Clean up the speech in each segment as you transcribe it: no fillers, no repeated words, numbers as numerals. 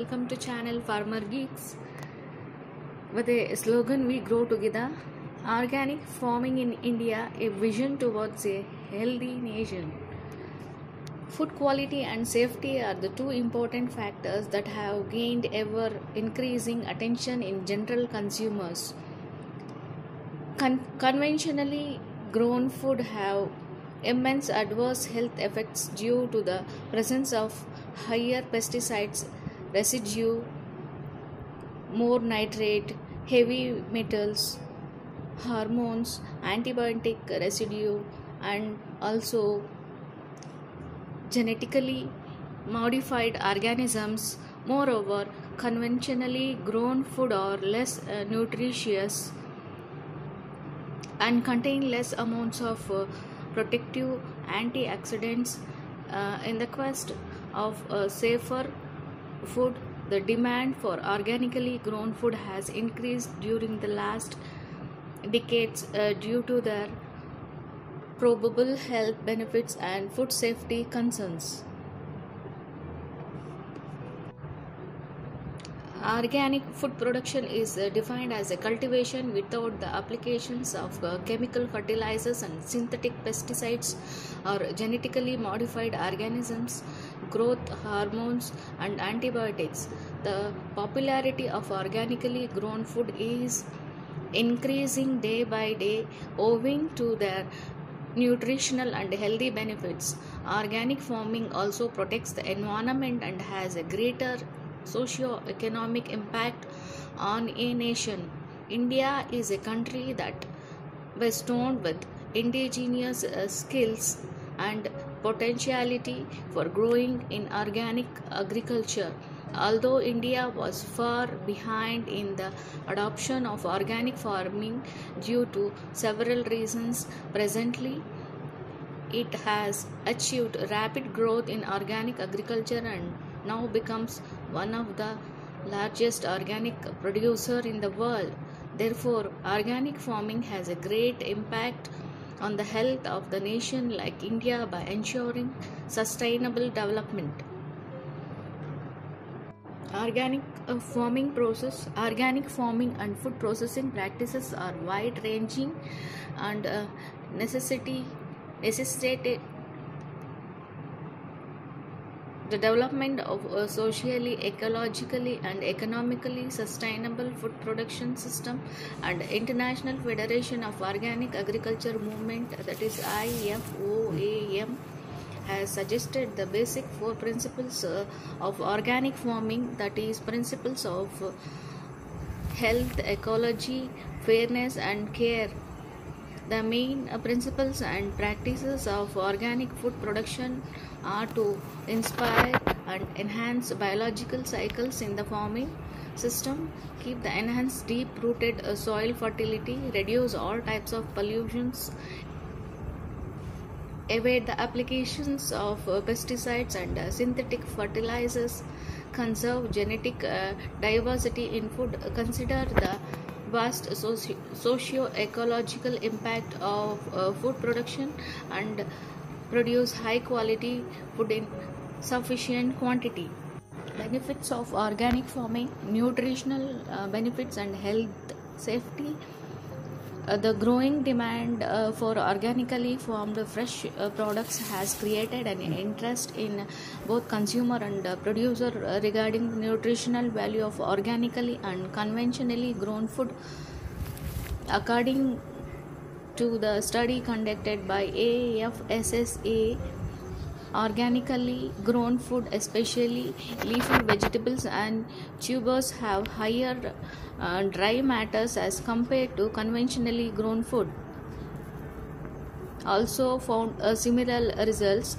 welcome to channel Farmer Geeks. With a slogan "We Grow Together," organic farming in India, a vision towards a healthy nation. Food quality and safety are the two important factors that have gained ever increasing attention in general consumers. Conventionally grown food have immense adverse health effects due to the presence of higher pesticides residue, more nitrate, heavy metals, hormones, antibiotic residue, and also genetically modified organisms. Moreover, conventionally grown food are less nutritious and contain less amounts of protective antioxidants. In the quest of a safer food, the demand for organically grown food has increased during the last decades due to their probable health benefits and food safety concerns. Organic food production is defined as a cultivation without the applications of chemical fertilizers and synthetic pesticides or genetically modified organisms, growth hormones, and antibiotics. The popularity of organically grown food is increasing day by day owing to their nutritional and healthy benefits. Organic farming also protects the environment and has a greater socio-economic impact on a nation. India is a country that bestowed with indigenous skills and potentiality for growing in organic agriculture. Although India was far behind in the adoption of organic farming due to several reasons, presently it has achieved rapid growth in organic agriculture and now becomes one of the largest organic producer in the world. Therefore, organic farming has a great impact on the health of the nation like India by ensuring sustainable development. Organic farming and food processing practices are wide ranging and necessitate the development of a socially, ecologically, and economically sustainable food production system. And International Federation of Organic Agriculture Movement, that is IFOAM, has suggested the basic four principles of organic farming, that is principles of health, ecology, fairness, and care. The main principles and practices of organic food production are to inspire and enhance biological cycles in the farming system, keep the enhanced deep-rooted soil fertility, reduce all types of pollutions, evade the applications of pesticides and synthetic fertilizers, conserve genetic diversity in food, consider the vast socio-ecological impact of food production, and produce high quality food in sufficient quantity. Benefits of organic farming: nutritional benefits and health safety. The growing demand for organically farmed fresh products has created an interest in both consumer and producer regarding the nutritional value of organically and conventionally grown food. According to the study conducted by AFSSA, organically grown food, especially leafy vegetables and tubers, have higher dry matters as compared to conventionally grown food. Also found similar results.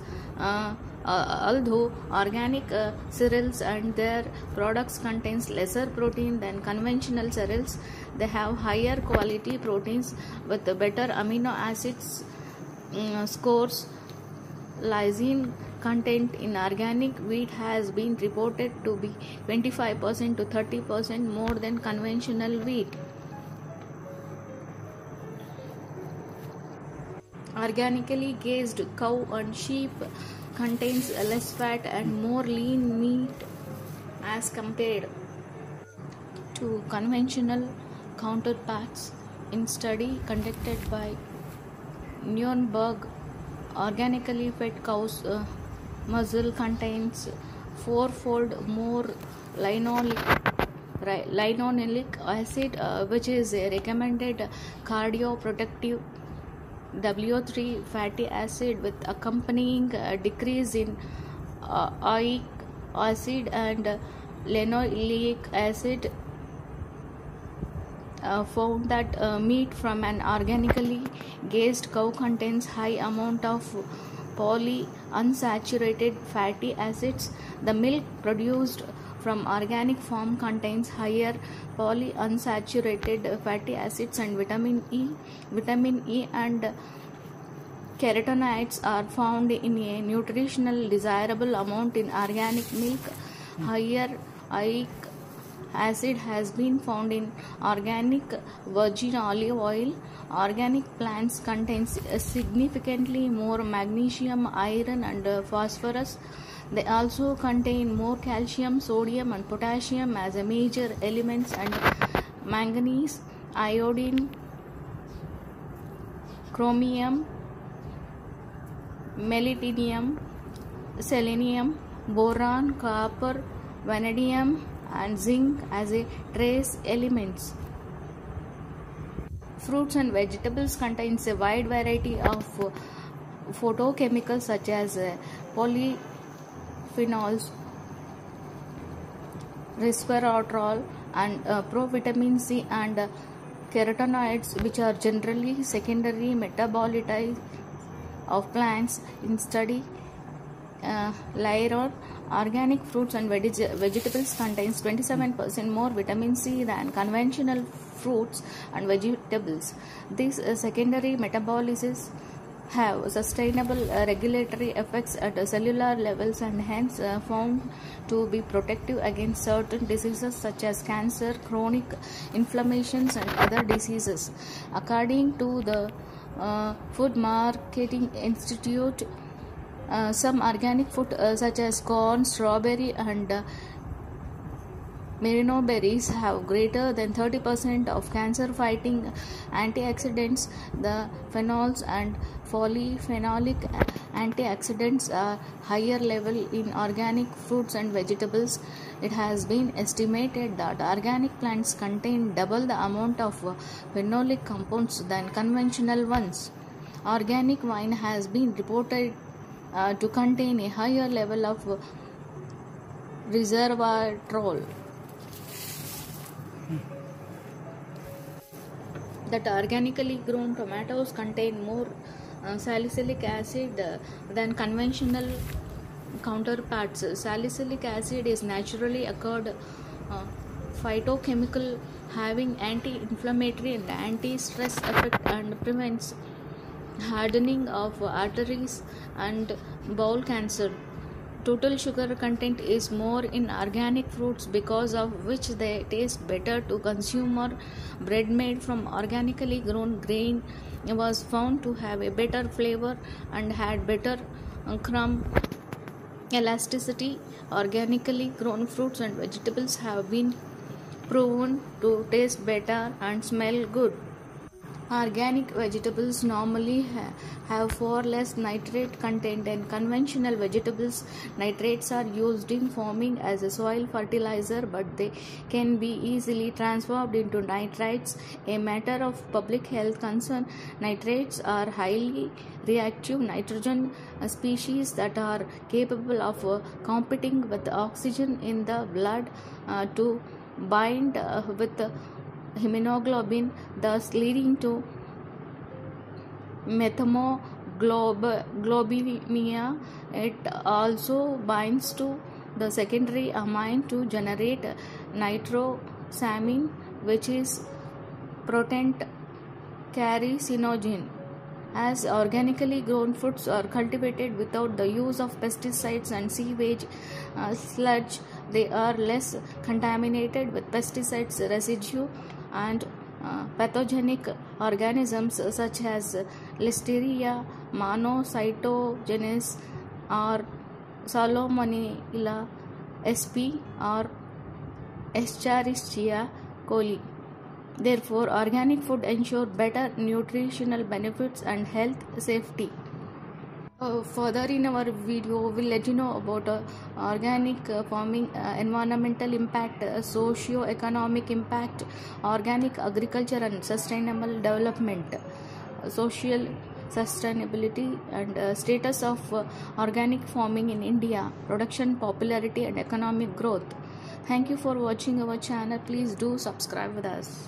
Although organic cereals and their products contains lesser protein than conventional cereals, they have higher quality proteins with better amino acids scores. Lysine content in organic wheat has been reported to be 25% to 30% more than conventional wheat. Organically grazed cow and sheep contains less fat and more lean meat as compared to conventional counterparts. In study conducted by Nuremberg, organically fed cow's muzzle contains fourfold more linoleic acid, which is a recommended cardioprotective W3 fatty acid, with accompanying decrease in oleic acid and linoleic acid. Found that meat from an organically gassed cow contains high amount of polyunsaturated fatty acids. The milk produced from organic farm contains higher polyunsaturated fatty acids and vitamin E. Vitamin E and carotenoids are found in a nutritional desirable amount in organic milk. Higher oleic acid has been found in organic virgin olive oil. Organic plants contains significantly more magnesium, iron and phosphorus. They also contain more calcium, sodium and potassium as a major elements, and manganese, iodine, chromium, molybdenum, selenium, boron, copper, vanadium and zinc as a trace elements. Fruits and vegetables contains a wide variety of phytochemicals such as polyphenols, resveratrol and provitamin C and carotenoids, which are generally secondary metabolites of plants. In study Lyron, organic fruits and vegetables contains 27% more vitamin C than conventional fruits and vegetables. These secondary metabolites have sustainable regulatory effects at cellular levels and hence found to be protective against certain diseases such as cancer, chronic inflammations and other diseases. According to the Food Marketing Institute, some organic food such as corn, strawberry and merino berries have greater than 30% of cancer-fighting antioxidants. The phenols and polyphenolic antioxidants are higher level in organic fruits and vegetables. It has been estimated that organic plants contain double the amount of phenolic compounds than conventional ones. Organic wine has been reported to contain a higher level of resveratrol. That organically grown tomatoes contain more salicylic acid than conventional counterparts. Salicylic acid is naturally occurred phytochemical having anti-inflammatory and anti-stress effect and prevents hardening of arteries and bowel cancer. Total sugar content is more in organic fruits, because of which they taste better to consumer. Bread made from organically grown grain was found to have a better flavor and had better crumb elasticity. Organically grown fruits and vegetables have been proven to taste better and smell good. Organic vegetables normally have far less nitrate content than conventional vegetables. Nitrates are used in farming as a soil fertilizer, but they can be easily transformed into nitrites. A matter of public health concern, nitrates are highly reactive nitrogen species that are capable of competing with oxygen in the blood to bind with hemoglobin, thus leading to methemoglobinemia. It also binds to the secondary amine to generate nitrosamine, which is potent carcinogen. As organically grown foods are cultivated without the use of pesticides and sewage sludge, they are less contaminated with pesticides residue and pathogenic organisms such as Listeria monocytogenes or Salmonella sp or Escherichia coli. Therefore, organic food ensure better nutritional benefits and health safety. Further in our video, we'll let you know about organic farming, environmental impact, socio-economic impact, organic agriculture and sustainable development, social sustainability and status of organic farming in India, production popularity and economic growth. Thank you for watching our channel. Please do subscribe with us.